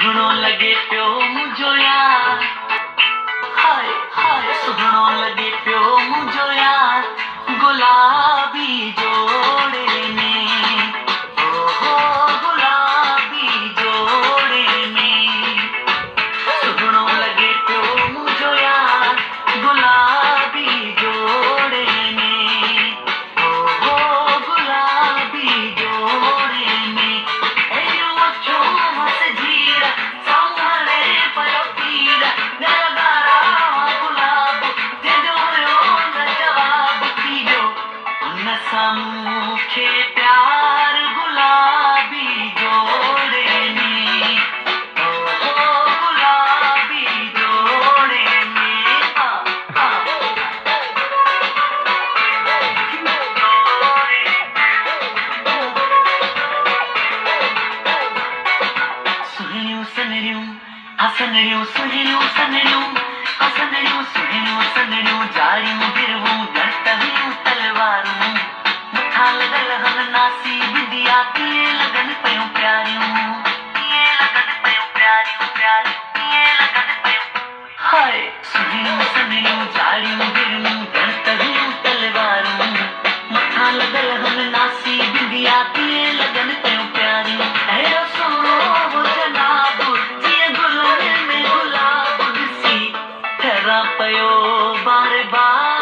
सुगणो लगे पियो मुंहिंजो यार, हाय हाय सुगणो लगे पियो मुंहिंजो यार गुलाबी जोड़े में, ओहो गुलाबी जोड़े में। सुगणो लगे पियो मुंहिंजो यार गुलाबी जोड़े में, ओहो गुलाबी जोड़े में। एॾियूं अखियूं हस झीर सामणे पियो तीर, निरारा गुलाब जंहिंजो हुयो न जवाब थी वियो हुन सां मूंखे प्यार गुलाबी जोड़े में, ओहो गुलाबी जोड़े में। सुहिणियूं सनड़ियूं हसनड़ियूं, सुहिणियूं सनड़ियूं हसनड़ियूं, सुहिणियूं सनड़ियूं जारियूं गिरवूं ॾंटवियूं तलवारूं, मथां लॻल हन नासी बिंदिया कीअं लॻनि पयूं प्यारियूं, कीअं लॻनि पयूं प्यारियूं प्यारियूं, कीअं लॻनि पयूं। हाय सुहिणियूं सनड़ियूं जारियूं गिरवूं ॾंटवियूं तलवारूं, मथां लॻल हन नासी बिंदिया कीअं लॻनि पयूं प्यारियूं। अहिड़ो सोनो हो जनाब जीअं गुलनि में गुलाब ॾिसी ठहिरां पियो बार बार